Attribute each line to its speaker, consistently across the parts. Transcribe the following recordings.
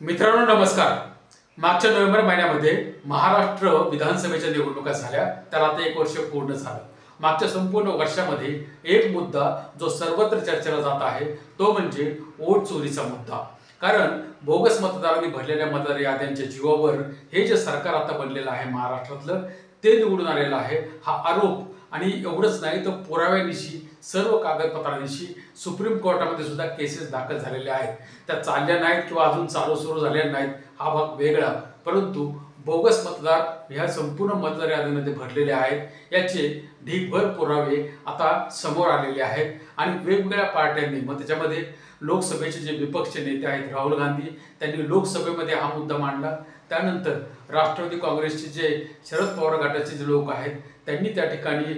Speaker 1: मित्रांनो नमस्कार। मागच्या नोव्हेंबर महिन्यामध्ये महाराष्ट्र विधानसभेच्या निवडणुका झाल्या, त्याला आता 1 वर्ष पूर्ण झालं। मागच्या संपूर्ण वर्षामध्ये एक मुद्दा जो सर्वत्र चर्चेला जात आहे तो म्हणजे वोट चोरीचा मुद्दा। कारण बोगस मतदारांनी भरलेल्या मतदार याद्यांच्या जीवावर हे जे सरकार आता बनलेलं आहे महाराष्ट्रातलं ते निवडून आलेलं आहे हा आरोप। आणि एवढंच नाही तर पुराव्यानिशी सर्व कागदपत्रांनिशी सुप्रीम कोर्टामध्ये सुद्धा केसेस दाखल झालेल्या आहेत। त्या चालल्या नाहीत किंवा अजून सुरू झालेल्या नाहीत हा भाग वेगळा, परंतु बोगस मतदार ह्या संपूर्ण मतदार यादीमध्ये भरलेले आहेत याचे ढीगभर पुरावे आता समोर आलेले आहेत। आणि वेगवेगळ्या पार्ट्यांनी मग त्याच्यामध्ये लोकसभेचे जे विपक्ष नेते आहेत राहुल गांधी त्यांनी लोकसभेमध्ये हा मुद्दा मांडला। त्यानंतर राष्ट्रवादी काँग्रेसचे जे शरद पवार गटाचे जे लोक आहेत त्यांनी त्या ठिकाणी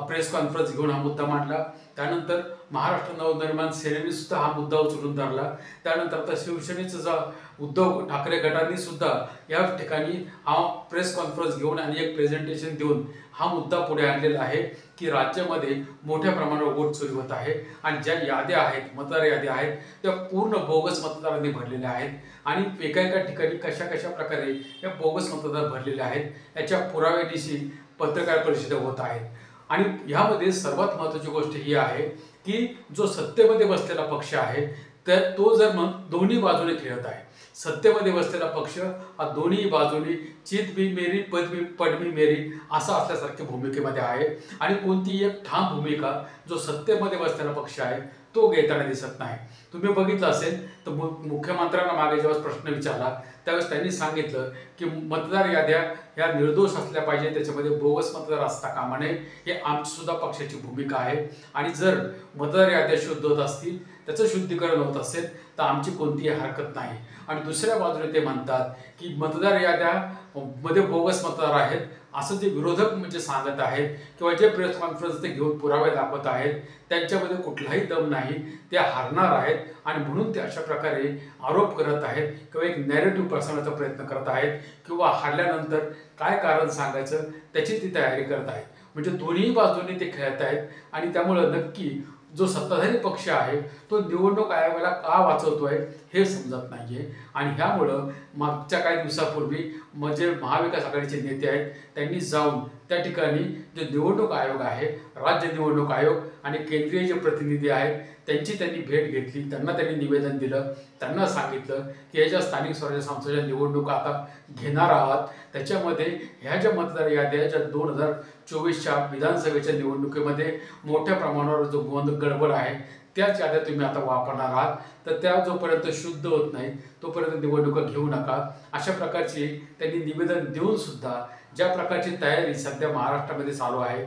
Speaker 1: प्रेस कॉन्फरन्स घेऊन हा मुद्दा मांडला। त्यानंतर महाराष्ट्र नवनिर्माण सेनेने सुद्धा हा मुद्दा उचलून धरला। त्यानंतर आता शिवसेनेचा उद्धव ठाकरे गटाने सुद्धा या ठिकाणी हा प्रेस कॉन्फरन्स घेऊन आणि एक प्रेझेंटेशन देऊन हा मुद्दा पुढे आणलेला आहे की राज्यामध्ये मोठ्या प्रमाणावर वोट चोरी होत आहे आणि ज्या याद्या आहेत मतदार याद्या आहेत त्या पूर्ण बोगस मतदारांनी भरलेल्या आहेत। आणि एका ठिकाणी कशा कशा प्रकारे या बोगस मतदार भरलेले आहेत याच्या पुराव्यानिशी पत्रकार परिषदा होत आहेत। आणि ह्यामध्ये सर्वात महत्त्वाची गोष्ट ही आहे की जो सत्तेमध्ये बसलेला पक्ष आहे तर तो जर मग दोन्ही बाजूने खेळत आहे। सत्तेमध्ये बसलेला पक्ष हा दोन्ही बाजूने चित भी मेरी पद भी मेरी असा असल्यासारख्या भूमिकेमध्ये आहे। आणि कोणती एक ठाम भूमिका जो सत्तेमध्ये बसलेला पक्ष आहे तो घेताना दिसत नाही। तुम्ही बघितलं असेल तर मुख्यमंत्र्यांना मागे जेव्हा प्रश्न विचारला त्यावेळेस त्यांनी सांगितलं की मतदार याद्या ह्या निर्दोष असल्या पाहिजे, त्याच्यामध्ये बोगस मतदार असता कामा नये, हे आमची सुद्धा पक्षाची भूमिका आहे। आणि जर मतदार याद्या शुद्ध होत असतील त्याचं शुद्धीकरण होत असेल तर आमची कोणतीही हरकत नाही। आणि दुसऱ्या बाजूने ते म्हणतात की मतदार याद्या मध्ये बोगस मतदार आहेत असं जे विरोधक म्हणजे सांगत आहेत किंवा जे प्रेस कॉन्फरन्स ते घेऊन पुरावे दाखवत आहेत त्यांच्यामध्ये कुठलाही दम नाही, ते हारणार आहेत। आणि म्हणून ते अशा प्रकारे आरोप करत आहेत किंवा एक नॅरेटिव्ह पसरवण्याचा प्रयत्न करत आहेत किंवा हारल्यानंतर काय कारण सांगायचं त्याची ती तयारी करत आहेत। म्हणजे दोन्ही बाजूंनी ते खेळत आहेत आणि त्यामुळे नक्की जो सत्ताधारी पक्ष आहे तो निवडणूक आयोगाला का वाचवतोय हे समजत नाहीये। आणि ह्यामुळं मागच्या काही दिवसापूर्वी म्हणजे महाविकास आघाडीचे नेते आहेत त्यांनी जाऊन त्या ठिकाणी जे निवडणूक आयोग आहे राज्य निवडणूक आयोग आणि केंद्रीय जे प्रतिनिधी आहेत त्यांची त्यांनी भेट घेतली, त्यांना त्यांनी निवेदन दिलं, त्यांना सांगितलं की ह्या ज्या स्थानिक स्वराज्य संस्थेच्या निवडणुका आता घेणार आहात त्याच्यामध्ये ह्या ज्या मतदार याद्या ज्या 2024च्या विधानसभेच्या निवडणुकीमध्ये मोठ्या प्रमाणावर जो गडबड आहे त्याच याद्या तुम्ही आता वापरणार आहात, तर त्या जोपर्यंत शुद्ध होत नाही तोपर्यंत निवडणुका घेऊ नका अशा प्रकारची त्यांनी निवेदन देऊन सुद्धा ज्या प्रकारची तयारी सध्या महाराष्ट्रामध्ये चालू आहे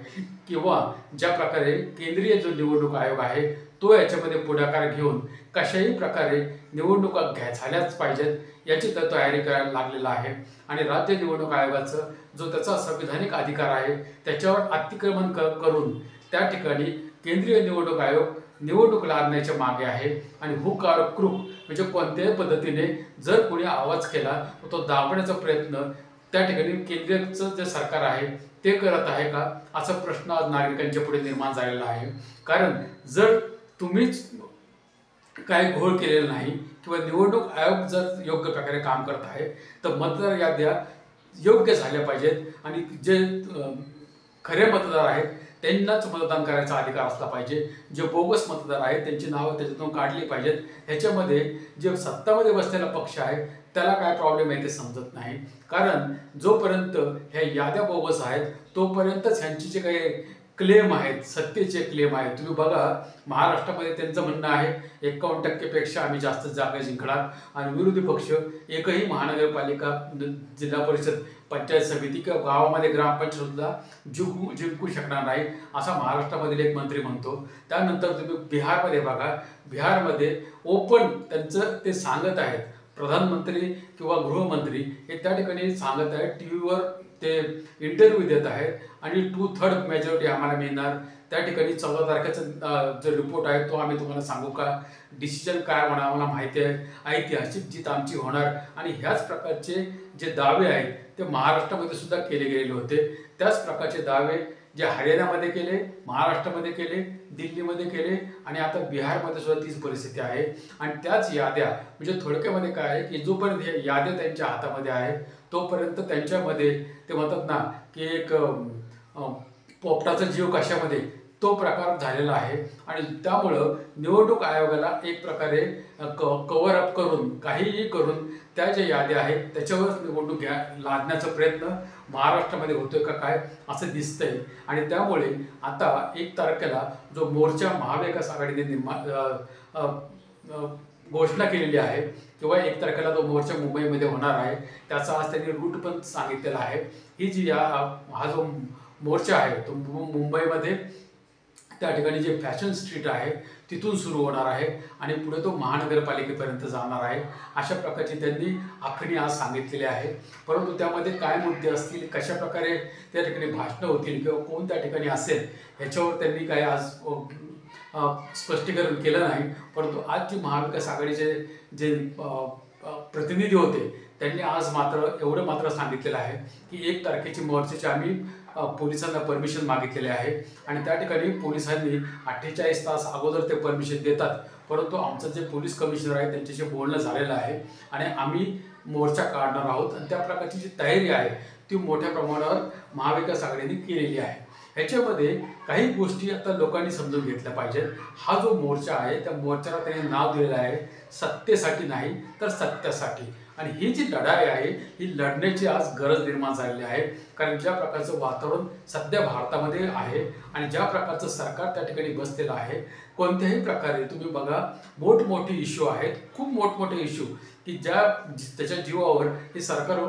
Speaker 1: किंवा ज्या प्रकारे केंद्रीय जो निवडणूक आयोग आहे तो याच्यामध्ये पुढाकार घेऊन कशाही प्रकारे निवडणुका झाल्याच पाहिजेत याची तयारी करायला लागलेला आहे। आणि राज्य निवडणूक आयोगाचं जो त्याचा संविधानिक अधिकार आहे त्याच्यावर अतिक्रमण करून त्या ठिकाणी केंद्रीय निवडणूक आयोग निवडणूक लढण्याच्या मागे आहे। आणि हुक और क्रूक म्हणजे कोणत्याही पद्धतीने जर कोणी आवाज केला तर तो दाबण्याचा प्रयत्न त्या ठिकाणी केंद्राचं जे सरकार आहे ते करत आहे का असा प्रश्न आज नागरिकांच्या पुढे निर्माण झालेला आहे। कारण जर तुम्हीच काय घोळ केलेला नाही किंवा निवडणूक आयोग जर योग्य प्रकारे काम करत आहे तर मतदार याद्या योग्य झाल्या पाहिजेत आणि जे खरे मतदार आहेत त्यांनाच मतदान करायचा अधिकार असला पाहिजे। जे बोगस मतदार आहेत त्यांची नावं त्याच्यातून काढली पाहिजेत। ह्याच्यामध्ये जे सत्तामध्ये बसलेला पक्ष आहे त्याला काय प्रॉब्लेम आहे ते समजत नाही। कारण जोपर्यंत ह्या याद्या बोगस आहेत तोपर्यंतच ह्यांची जे काही क्लेम आहेत सत्तेचे क्लेम आहेत तुम्ही बघा महाराष्ट्रामध्ये त्यांचं म्हणणं आहे 51% पेक्षा आम्ही जास्त जागा जिंकणार आणि विरोधी पक्ष एकही महानगरपालिका जिल्हा परिषद पंचायत समिती किंवा गावामध्ये ग्रामपंचायतला जिंकू शकणार नाही असा महाराष्ट्रामधील एक मंत्री म्हणतो। त्यानंतर तुम्ही बिहारमध्ये बघा, बिहारमध्ये ओपन त्यांचं ते सांगत आहेत प्रधानमंत्री किंवा गृहमंत्री हे त्या ठिकाणी सांगत आहेत टीव्हीवर ते इंटरव्ह्यू देत आहेत आणि 2/3 मेजॉरिटी आम्हाला मिळणार। त्या ठिकाणी 14 तारखेचा जो रिपोर्ट आहे तो आम्ही तुम्हाला सांगू का, डिसिजन काय होणार आम्हाला माहिती आहे, ऐतिहासिक जीत आमची होणार। आणि ह्याच प्रकारचे जे दावे आहेत ते महाराष्ट्रामध्ये सुद्धा केले गेलेले होते। त्याच प्रकारचे दावे जे हरियाणामध्ये केले, महाराष्ट्रामध्ये केले, दिल्लीमध्ये केले आणि आता बिहारमध्ये सुद्धा तीच परिस्थिती आहे. आणि त्याच याद्या म्हणजे थोडक्यामध्ये काय आहे की जोपर्यंत हे याद्या त्यांच्या हातामध्ये आहे तोपर्यंत त्यांच्यामध्ये ते म्हणतात ना की एक पोपटाचा जीव कशामध्ये तो प्रकार झालेला आहे. आणि त्यामुळं निवडणूक आयोगाला एक प्रकारे कव्हर अप करून काहीही करून त्या ज्या याद्या आहेत त्याच्यावरच निवडणूक लादण्याचा प्रयत्न महाराष्ट्रामध्ये होतोय का काय असं दिसतंय. आणि त्यामुळे आता 1 तारखेला जो मोर्चा महाविकास आघाडीने घोषणा केलेली आहे किंवा 1 तारखेला तो मोर्चा मुंबईमध्ये होणार आहे, त्याचा आज त्यांनी रूट पण सांगितलेला आहे. ही जी हा जो मोर्चा आहे तो मुंबईमध्ये त्या ठिकाणी जे फॅशन स्ट्रीट आहे तिथून सुरू होणार आहे आणि पुढे तो महानगरपालिकेपर्यंत जाणार आहे. अशा प्रकारची त्यांनी आखणी आज सांगितलेली आहे. परंतु त्यामध्ये काय मुद्दे असतील, कशा प्रकारे त्या ठिकाणी भाषणं होतील किंवा कोण त्या ठिकाणी असेल ह्याच्यावर त्यांनी काय आज स्पष्टीकरण केलं नाही. परंतु आज जी महाविकास आघाडीचे जे प्रतिनिधी होते त्यांनी आज मात्र एवढं मात्र सांगितलेलं आहे की 1 तारखेची मोर्चाची आम्ही पोलिसांना परमिशन मागितलेले आहे आणि त्या ठिकाणी पोलिसांनी 48 तास अगोदर ते परमिशन देतात. परंतु आमचं जे पोलीस कमिशनर आहे त्यांच्याशी बोलणं झालेलं आहे आणि आम्ही मोर्चा काढणार आहोत आणि त्या प्रकारची जी तयारी आहे ती मोठ्या प्रमाणावर महाविकास आघाडीने केलेली आहे. ह्याच्यामध्ये काही गोष्टी आता लोकांनी समजून घेतल्या पाहिजेत. हा जो मोर्चा आहे त्या मोर्चाला त्यांनी नाव दिलेलं आहे सत्तेसाठी नाही तर सत्यासाठी. आणि ही जी लढाई आहे ही लढण्याची आज गरज निर्माण झालेली आहे. कारण ज्या प्रकारचं वातावरण सध्या भारतामध्ये आहे आणि ज्या प्रकारचं सरकार त्या ठिकाणी बसलेलं आहे, कोणत्याही प्रकारे तुम्ही बघा मोठमोठे इश्यू आहेत, खूप मोठमोठे इश्यू की त्याच्या जीवावर हे सरकार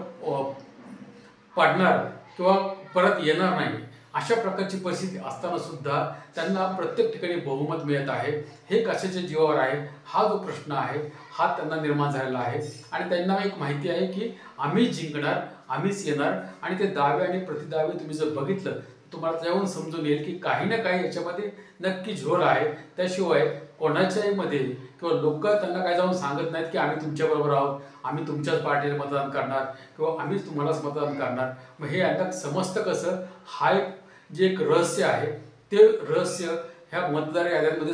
Speaker 1: पडणार किंवा परत येणार नाही अशा प्रकारची परिस्थिती असताना सुद्धा त्यांना प्रत्येक ठिकाणी बहुमत मिळत आहे. हे कशाच्या जीवावर आहे हा जो प्रश्न आहे हा त्यांना निर्माण झालेला आहे. आणि त्यांना एक माहिती आहे की आम्ही जिंकणार, आम्हीच येणार. आणि ते दावे आणि प्रतिदावे तुम्ही जर बघितलं तुम्हाला त्याहून समजून येईल की काही ना काही याच्यामध्ये नक्की झोल आहे. त्याशिवाय कोणाच्याही मध्ये किंवा लोक त्यांना काय जाऊन सांगत नाहीत की आम्ही तुमच्याबरोबर आहोत, आम्ही तुमच्याच पार्टीला मतदान करणार किंवा आम्हीच तुम्हालाच मतदान करणार. मग हे यांना समजतं कसं? हा एक जे एक रहस्य आहे ते रहस्य ह्या मतदार याद्यांमध्ये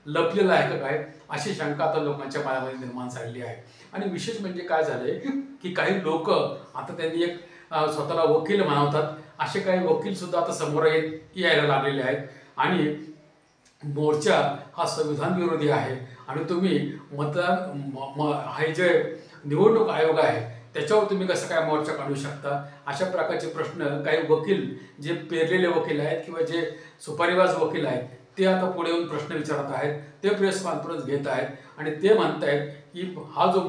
Speaker 1: लपलेलं आहे का काय अशी शंका आता लोकांच्या मनामध्ये निर्माण झालेली आहे. आणि विशेष म्हणजे काय झालंय की काही लोक आता त्यांनी एक स्वतःला वकील म्हणवतात असे काही वकील सुद्धा आता समोर यायला लागलेले आहेत. आणि मोर्चा हा संविधान विरोधी आहे आणि तुम्ही हे जे निवडणूक आयोग आहे त्याच्यावर तुम्ही कसं काय मोर्चा काढू शकता अशा प्रकारचे प्रश्न काही वकील जे पेरलेले वकील आहेत किंवा जे सुपारीबाज वकील आहेत ते आता पुढे येऊन प्रश्न विचारत आहेत. ते प्रेस कॉन्फरन्स घेत आहेत आणि ते म्हणतायत की हा जो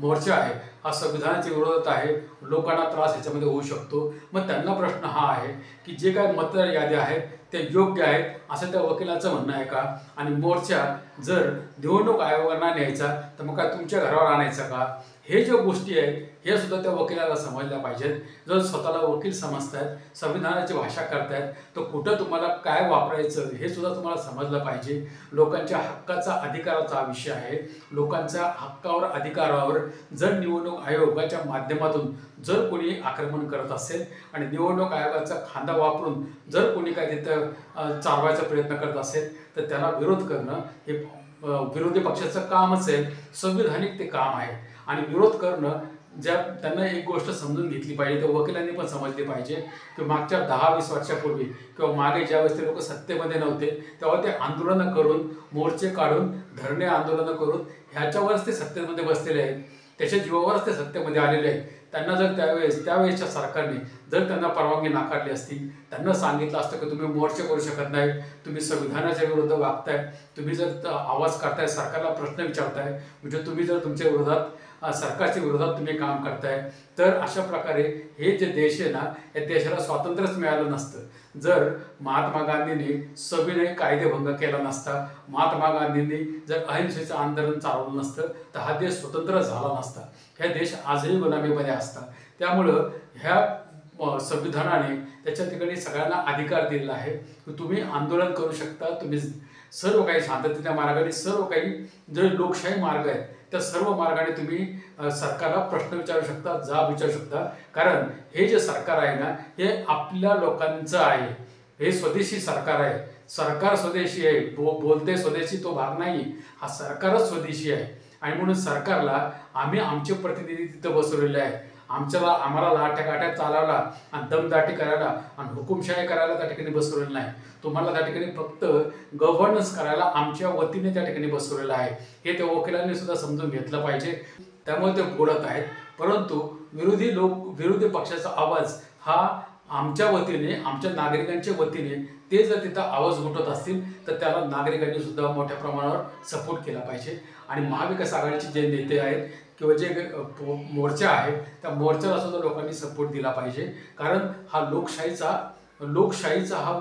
Speaker 1: मोर्चा आहे हा संविधानाच्या विरोधात आहे, लोकांना त्रास ह्याच्यामध्ये होऊ शकतो. मग त्यांना प्रश्न हा आहे की जे काय मतदार याद्या आहेत ते योग्य आहेत असं त्या वकिलाचं म्हणणं आहे का? आणि मोर्चा जर निवडणूक आयोगांना न्यायचा तर मग काय तुमच्या घरावर आणायचा का? हे ज्या गोष्टी आहेत हे सुद्धा त्या वकिलाला समजल्या पाहिजेत. जर स्वतःला वकील समजतायत, संविधानाची भाषा करतायत तर कुठं तुम्हाला काय वापरायचं हे सुद्धा तुम्हाला समजलं पाहिजे. लोकांच्या हक्काचा अधिकाराचा विषय आहे. लोकांच्या हक्कावर अधिकारावर जर निवडणूक आयोगाच्या माध्यमातून जर कोणी आक्रमण करत असेल आणि निवडणूक आयोगाचा खांदा वापरून जर कोणी काय तिथं चालवायचा प्रयत्न करत असेल तर त्याला विरोध करणं हे विरोधी पक्षाचं कामच आहे, संविधानिक ते काम आहे. आणि विरोध करणं त्यांना एक गोष्ट समजून घेतली पाहिजे, तर वकिलांनी पण समजली पाहिजे की मागच्या 10-20 वर्षापूर्वी किंवा मागे ज्यावेळेस ते लोक सत्तेमध्ये नव्हते तेव्हा ते आंदोलनं करून, मोर्चे काढून, धरणे आंदोलनं करून ह्याच्यावरच ते सत्तेमध्ये बसलेले आहेत, त्याच्या जीवावरच ते सत्तेमध्ये आलेले आहेत. त्यांना जर त्यावेळेसच्या सरकारने जर त्यांना परवानगी नाकारली असती, त्यांना सांगितलं असतं की तुम्ही मोर्चे करू शकत नाही, तुम्ही संविधानाच्या विरुद्ध वागताय, तुम्ही जर आवाज काढताय, सरकारला प्रश्न विचारताय, म्हणजे तुम्ही जर तुमच्या विरोधात सरकारच्या विरोधात तुम्ही काम करताय तर अशा प्रकारे हे जे देश आहे ना या देशाला स्वातंत्र्यच मिळालं नसतं. जर महात्मा गांधींनी सविनय कायदेभंग केला नसता, महात्मा गांधींनी जर अहिंसेचं आंदोलन चालवलं नसतं तर हा देश स्वतंत्र झाला नसता. ह्या देश आजही गुलामीमध्ये असतात. त्यामुळं ह्या संविधानाने त्याच्या ठिकाणी सगळ्यांना अधिकार दिलेला आहे की तुम्ही आंदोलन करू शकता, तुम्ही सर्व काही शांततेच्या मार्गाने सर्व काही जे लोकशाही मार्ग आहेत त्या सर्व मार्गाने तुम्ही सरकारला प्रश्न विचारू शकता, जाब विचारू शकता. कारण हे जे सरकार आहे ना, हे आपल्या लोकांचं आहे. हे स्वदेशी सरकार आहे. सरकार स्वदेशी आहे. बोलते स्वदेशी तो भाग नाही, हा सरकारच स्वदेशी आहे. आणि म्हणून सरकारला आम्ही आमचे प्रतिनिधी तिथं बसवलेले आहे. आम्हाला लाठ्या चालवला आणि दमदाटी करायला आणि हुकुमशाही करायला त्या ठिकाणी बसवलेलं नाही. तुम्हाला त्या ठिकाणी फक्त गव्हर्नन्स करायला आमच्या वतीने त्या ठिकाणी बसवलेलं आहे. हे त्या वकिलांनी सुद्धा समजून घेतलं पाहिजे. त्यामुळे ते बोलत आहेत. परंतु विरोधी पक्षाचा आवाज हा आमच्या वतीने, आमच्या नागरिकांच्या वतीने ते जर तिथं आवाज उठवत असतील तर त्याला नागरिकांनी सुद्धा मोठ्या प्रमाणावर सपोर्ट केला पाहिजे. आणि महाविकास आघाडीचे जे नेते आहेत किंवा जे मोर्चा आहे त्या मोर्चाला सुद्धा लोकांनी सपोर्ट दिला पाहिजे. कारण हा लोकशाहीचा हा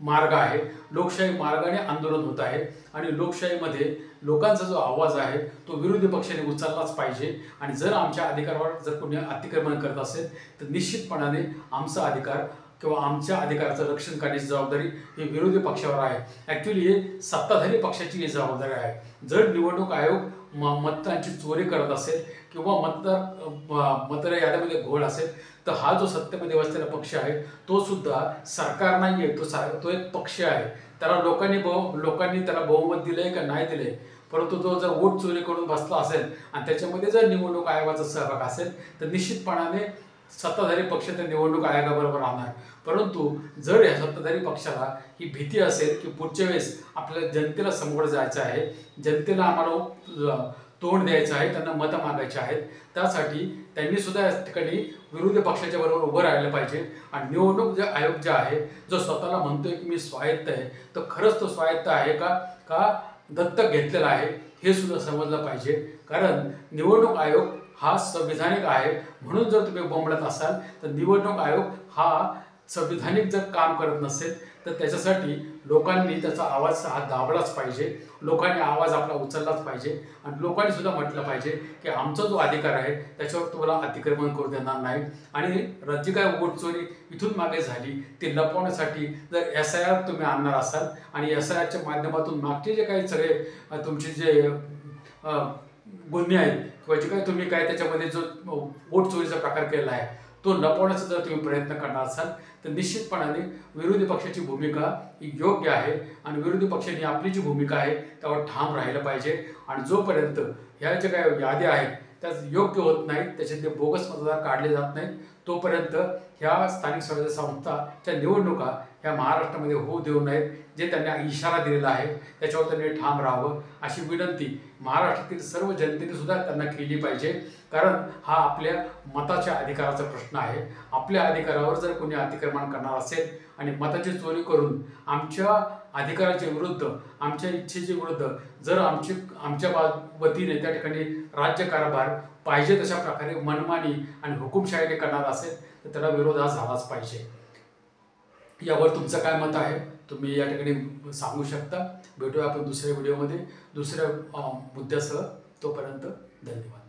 Speaker 1: मार्ग आहे. लोकशाही मार्गाने आंदोलन होत आहे आणि लोकशाहीमध्ये लोकांचा जो आवाज आहे तो विरोधी पक्षाने उचललाच पाहिजे. आणि जर आमच्या अधिकारावर जर कोणी अतिक्रमण करत असेल तर निश्चितपणाने आमचा अधिकार किंवा आमच्या अधिकाराचं रक्षण करण्याची जबाबदारी ही विरोधी पक्षावर आहे. ॲक्च्युली हे सत्ताधारी पक्षाची ही जबाबदारी आहे. जर निवडणूक आयोग मतदानाची चोरी करत असेल किंवा मतदार याद्यामध्ये घोळ असेल तर हा जो सत्तेमध्ये बसलेला पक्ष आहे तो सुद्धा सरकार नाही आहे, तो एक पक्ष आहे. त्याला लोकांनी त्याला बहुमत दिलंय का नाही दिलंय, परंतु तो जर वोट चोरी करून बसला असेल आणि त्याच्यामध्ये जर निवडणूक आयोगाचा सहभाग असेल तर निश्चितपणाने सत्ताधारी पक्ष त्या निवडणूक आयोगाबरोबर राहणार. परंतु जर या सत्ताधारी पक्षाला ही भीती असेल की पुढच्या वेळेस आपल्याला जनतेला समोर जायचं आहे, जनतेला आम्हाला तोंड द्यायचं आहे, त्यांना मतं मागायची आहेत, त्यासाठी त्यांनी सुद्धा या ठिकाणी विरोधी पक्षाच्या बरोबर उभं राहिलं पाहिजे. आणि निवडणूक आयोग जे आहे जो स्वतःला म्हणतोय की मी स्वायत्त आहे, तर खरंच तो स्वायत्त आहे का दत्तक घेतलेला आहे हे सुद्धा समजलं पाहिजे. कारण निवडणूक आयोग हा संविधानिक आहे. म्हणून जर तुम्ही बोंबलत असाल तर निवडणूक आयोग हा संविधानिक जर काम करत नसेल तर त्याच्यासाठी लोकांनी त्याचा आवाज हा दाबलाच पाहिजे. लोकांनी आवाज आपला उचललाच पाहिजे आणि लोकांनी सुद्धा म्हटलं पाहिजे की आमचा जो अधिकार आहे त्याच्यावर तुम्हाला अतिक्रमण करू देणार नाही. आणि जी काय वोट चोरी इथून मागे झाली ती लपवण्यासाठी जर SIR तुम्ही आणणार असाल आणि SIRच्या माध्यमातून मागचे जे काही सगळे तुमचे जे गुन्हे आहेत किंवा जे काही तुम्ही काय त्याच्यामध्ये जो वोट चोरीचा प्रकार केला आहे तो लपवण्याचा जर तुम्ही प्रयत्न करणार असाल तर निश्चितपणाने विरोधी पक्षाची भूमिका ही योग्य आहे. आणि विरोधी पक्षाने आपली जी भूमिका आहे त्यावर ठाम राहिलं पाहिजे. आणि जोपर्यंत ह्या ज्या काही याद्या आहेत त्या योग्य होत नाहीत, त्याच्यातले बोगस मतदार काढले जात नाहीत, तोपर्यंत ह्या स्थानिक स्वराज्य संस्थाच्या निवडणुका ह्या महाराष्ट्रामध्ये होऊ देऊ नयेत. जे त्यांनी इशारा दिलेला आहे त्याच्यावर त्यांनी ठाम राहावं अशी विनंती महाराष्ट्रातील सर्व जनतेने सुद्धा त्यांना केली पाहिजे. कारण हा आपल्या मताच्या अधिकाराचा प्रश्न आहे. आपल्या अधिकारावर जर कोणी अतिक्रमण करणार असेल आणि मताची चोरी करून आमच्या अधिकाराच्या विरुद्ध, आमच्या इच्छेच्या विरुद्ध जर आमच्या वतीने त्या ठिकाणी राज्यकारभार पाहिजे तशा प्रकारे मनमानी आणि हुकुमशाहीने करणार असेल तर त्याला विरोध हा झालाच पाहिजे. यावर तुमचं काय मत आहे तुम्ही या ठिकाणी सांगू शकता. भेटूया आपण दुसऱ्या व्हिडिओमध्ये दुसऱ्या मुद्द्यासह. तोपर्यंत धन्यवाद.